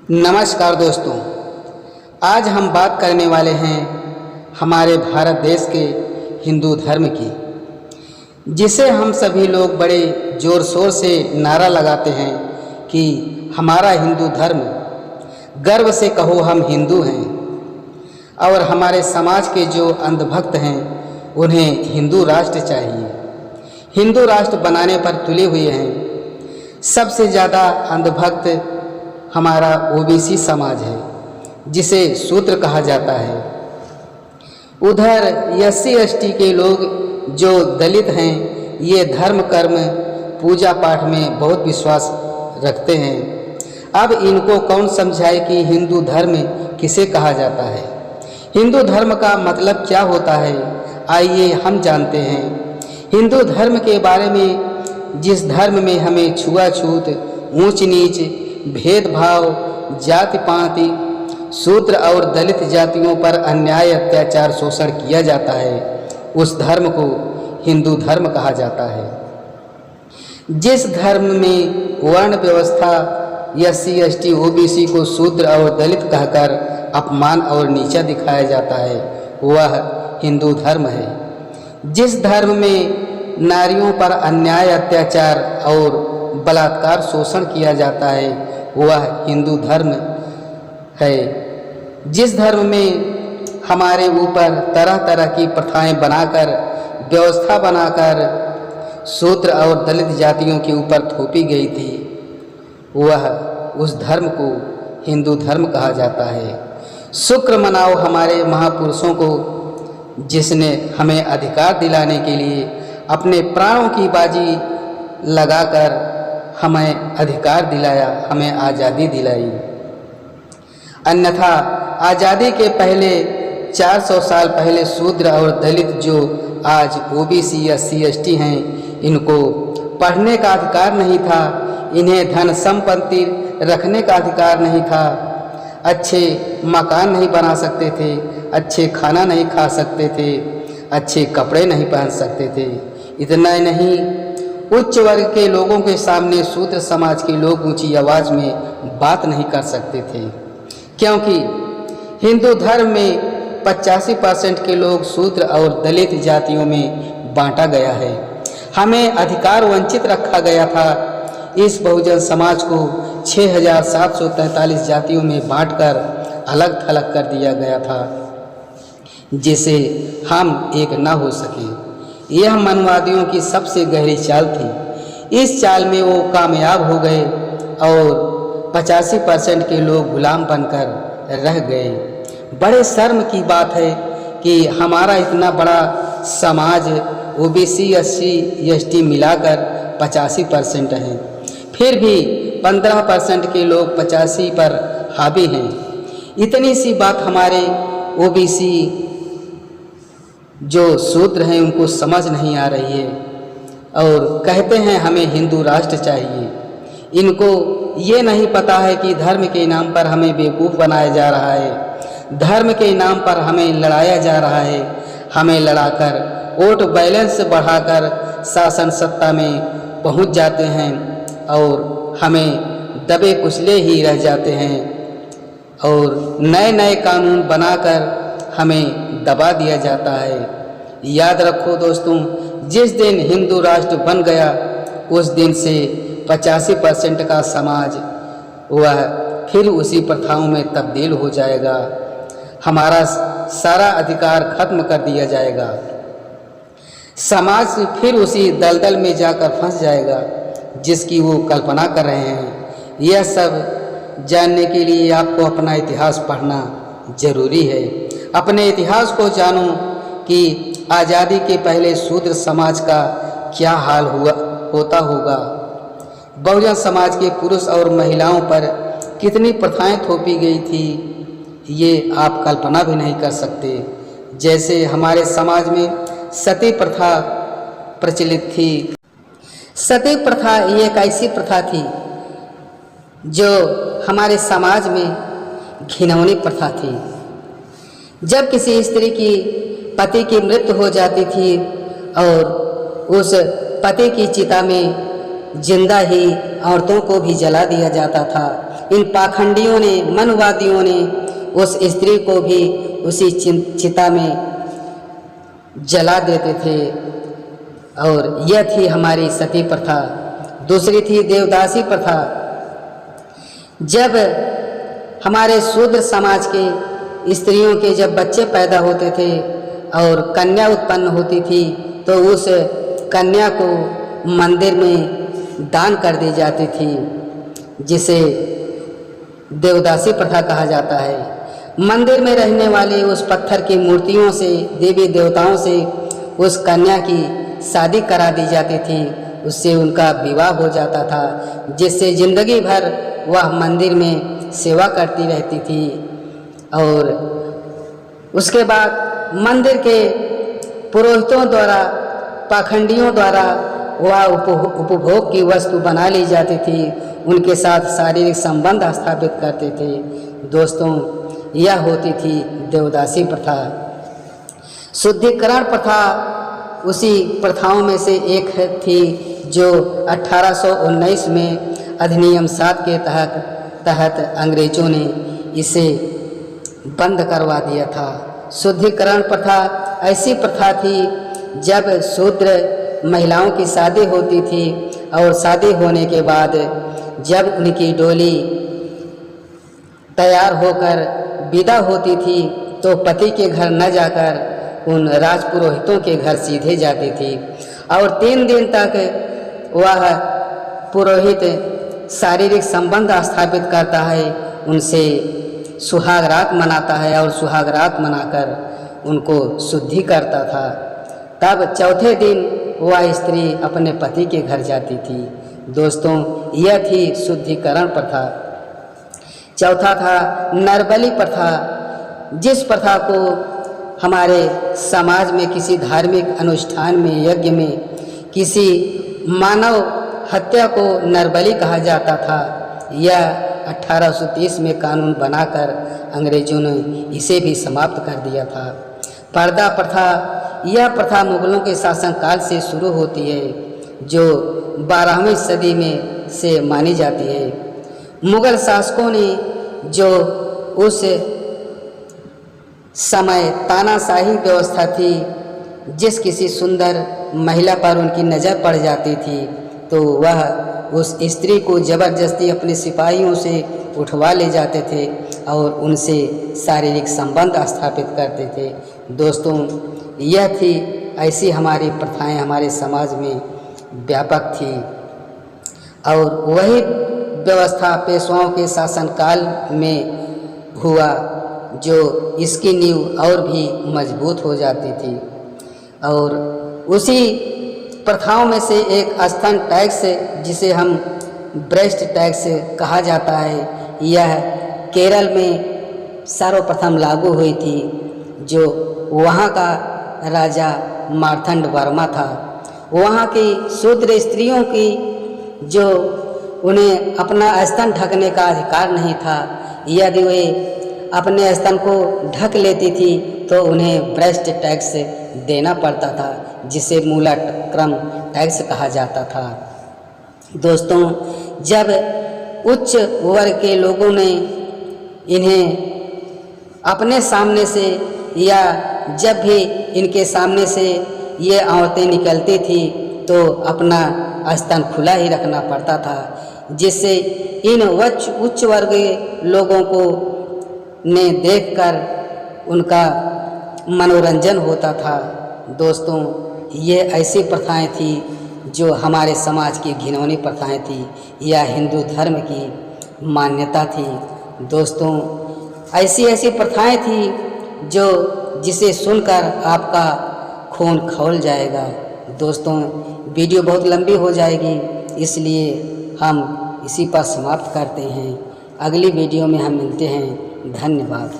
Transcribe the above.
नमस्कार दोस्तों, आज हम बात करने वाले हैं हमारे भारत देश के हिंदू धर्म की, जिसे हम सभी लोग बड़े ज़ोर शोर से नारा लगाते हैं कि हमारा हिंदू धर्म, गर्व से कहो हम हिंदू हैं। और हमारे समाज के जो अंधभक्त हैं उन्हें हिंदू राष्ट्र चाहिए, हिंदू राष्ट्र बनाने पर तुले हुए हैं। सबसे ज़्यादा अंधभक्त हमारा ओबीसी समाज है, जिसे शूद्र कहा जाता है। उधर एससी एसटी के लोग जो दलित हैं, ये धर्म कर्म पूजा पाठ में बहुत विश्वास रखते हैं। अब इनको कौन समझाए कि हिंदू धर्म किसे कहा जाता है, हिंदू धर्म का मतलब क्या होता है। आइए हम जानते हैं हिंदू धर्म के बारे में। जिस धर्म में हमें छुआछूत, ऊंच नीच, भेदभाव, जाति पाति, शूद्र और दलित जातियों पर अन्याय, अत्याचार, शोषण किया जाता है, उस धर्म को हिंदू धर्म कहा जाता है। जिस धर्म में वर्ण व्यवस्था एससी एसटी ओबीसी को शूद्र और दलित कहकर अपमान और नीचा दिखाया जाता है, वह हिंदू धर्म है। जिस धर्म में नारियों पर अन्याय, अत्याचार और बलात्कार, शोषण किया जाता है, वह हिंदू धर्म है। जिस धर्म में हमारे ऊपर तरह तरह की प्रथाएं बनाकर, व्यवस्था बनाकर शूद्र और दलित जातियों के ऊपर थोपी गई थी, वह उस धर्म को हिंदू धर्म कहा जाता है। शुक्र मनाओ हमारे महापुरुषों को, जिसने हमें अधिकार दिलाने के लिए अपने प्राणों की बाजी लगाकर हमें अधिकार दिलाया, हमें आज़ादी दिलाई। अन्यथा आज़ादी के पहले 400 साल पहले शूद्र और दलित जो आज ओबीसी एससी एसटी हैं, इनको पढ़ने का अधिकार नहीं था, इन्हें धन संपत्ति रखने का अधिकार नहीं था, अच्छे मकान नहीं बना सकते थे, अच्छे खाना नहीं खा सकते थे, अच्छे कपड़े नहीं पहन सकते थे। इतना ही नहीं, उच्च वर्ग के लोगों के सामने शूद्र समाज के लोग ऊंची आवाज़ में बात नहीं कर सकते थे, क्योंकि हिंदू धर्म में 85% के लोग शूद्र और दलित जातियों में बांटा गया है। हमें अधिकार वंचित रखा गया था। इस बहुजन समाज को 6743 जातियों में बांटकर अलग थलग कर दिया गया था, जिससे हम एक न हो सकें। यह मनवादियों की सबसे गहरी चाल थी। इस चाल में वो कामयाब हो गए और 85% के लोग गुलाम बनकर रह गए। बड़े शर्म की बात है कि हमारा इतना बड़ा समाज ओबीसी एससी एसटी मिलाकर 85% है, फिर भी 15% के लोग 85 पर हावी हैं। इतनी सी बात हमारे ओबीसी जो शूद्र हैं उनको समझ नहीं आ रही है, और कहते हैं हमें हिंदू राष्ट्र चाहिए। इनको ये नहीं पता है कि धर्म के नाम पर हमें बेवकूफ़ बनाया जा रहा है, धर्म के नाम पर हमें लड़ाया जा रहा है। हमें लड़ाकर वोट बैलेंस बढ़ाकर शासन सत्ता में पहुंच जाते हैं और हमें दबे कुचले ही रह जाते हैं, और नए नए कानून बनाकर हमें दबा दिया जाता है। याद रखो दोस्तों, जिस दिन हिंदू राष्ट्र बन गया, उस दिन से 85% का समाज वह फिर उसी प्रथाओं में तब्दील हो जाएगा। हमारा सारा अधिकार खत्म कर दिया जाएगा। समाज फिर उसी दलदल में जाकर फंस जाएगा जिसकी वो कल्पना कर रहे हैं। यह सब जानने के लिए आपको अपना इतिहास पढ़ना जरूरी है। अपने इतिहास को जानो कि आज़ादी के पहले शूद्र समाज का क्या हाल होता होगा। बहुजन समाज के पुरुष और महिलाओं पर कितनी प्रथाएं थोपी गई थी, ये आप कल्पना भी नहीं कर सकते। जैसे हमारे समाज में सती प्रथा प्रचलित थी। सती प्रथा ये एक ऐसी प्रथा थी जो हमारे समाज में घिनौनी प्रथा थी। जब किसी स्त्री की पति की मृत्यु हो जाती थी और उस पति की चिता में जिंदा ही औरतों को भी जला दिया जाता था। इन पाखंडियों ने, मनवादियों ने उस स्त्री को भी उसी चिता में जला देते थे। और यह थी हमारी सती प्रथा। दूसरी थी देवदासी प्रथा। जब हमारे शूद्र समाज के स्त्रियों के जब बच्चे पैदा होते थे और कन्या उत्पन्न होती थी तो उस कन्या को मंदिर में दान कर दी जाती थी, जिसे देवदासी प्रथा कहा जाता है। मंदिर में रहने वाले उस पत्थर की मूर्तियों से, देवी देवताओं से उस कन्या की शादी करा दी जाती थी, उससे उनका विवाह हो जाता था, जिससे जिंदगी भर वह मंदिर में सेवा करती रहती थी। और उसके बाद मंदिर के पुरोहितों द्वारा, पाखंडियों द्वारा वह उपभोग की वस्तु बना ली जाती थी, उनके साथ शारीरिक संबंध स्थापित करते थे। दोस्तों, यह होती थी देवदासी प्रथा। शुद्धिकरण प्रथा उसी प्रथाओं में से एक थी जो 1819 में अधिनियम 7 के तहत अंग्रेजों ने इसे बंद करवा दिया था। शुद्धिकरण प्रथा ऐसी प्रथा थी जब शूद्र महिलाओं की शादी होती थी और शादी होने के बाद जब उनकी डोली तैयार होकर विदा होती थी तो पति के घर न जाकर उन राजपुरोहितों के घर सीधे जाती थी और 3 दिन तक वह पुरोहित शारीरिक संबंध स्थापित करता है, उनसे सुहागरात मनाता है और सुहागरात मनाकर उनको शुद्धि करता था। तब चौथे दिन वह स्त्री अपने पति के घर जाती थी। दोस्तों, यह थी शुद्धिकरण प्रथा। चौथा था नरबलि प्रथा, जिस प्रथा को हमारे समाज में किसी धार्मिक अनुष्ठान में, यज्ञ में, किसी मानव हत्या को नरबलि कहा जाता था। यह 1830 में कानून बनाकर अंग्रेजों ने इसे भी समाप्त कर दिया था। पर्दा प्रथा, यह प्रथा मुगलों के शासनकाल से शुरू होती है, जो 12वीं सदी में से मानी जाती है। मुगल शासकों ने जो उस समय तानाशाही व्यवस्था थी, जिस किसी सुंदर महिला पर उनकी नज़र पड़ जाती थी तो वह उस स्त्री को ज़बरदस्ती अपने सिपाहियों से उठवा ले जाते थे और उनसे शारीरिक संबंध स्थापित करते थे। दोस्तों, यह थी ऐसी हमारी प्रथाएं हमारे समाज में व्यापक थी और वही व्यवस्था पेशवाओं के शासनकाल में हुआ जो इसकी नींव और भी मजबूत हो जाती थी। और उसी प्रथाओं में से एक स्तन टैक्स, जिसे हम ब्रेस्ट टैक्स कहा जाता है, यह केरल में सर्वप्रथम लागू हुई थी, जो वहाँ का राजा मार्तंड वर्मा था। वहाँ की शूद्र स्त्रियों की जो उन्हें अपना स्तन ढकने का अधिकार नहीं था, यदि वे अपने स्तन को ढक लेती थी तो उन्हें ब्रेस्ट टैक्स देना पड़ता था, जिसे मूलाक्रम टैक्स कहा जाता था। दोस्तों, जब उच्च वर्ग के लोगों ने इन्हें अपने सामने से या जब भी इनके सामने से ये औरतें निकलती थी तो अपना स्तन खुला ही रखना पड़ता था, जिससे इन उच्च वर्ग लोगों को ने देखकर उनका मनोरंजन होता था। दोस्तों, ये ऐसी प्रथाएं थी जो हमारे समाज की घिनौनी प्रथाएं थी, या हिंदू धर्म की मान्यता थी। दोस्तों, ऐसी प्रथाएं थी जिसे सुनकर आपका खून खौल जाएगा। दोस्तों, वीडियो बहुत लंबी हो जाएगी, इसलिए हम इसी पर समाप्त करते हैं। अगली वीडियो में हम मिलते हैं। धन्यवाद।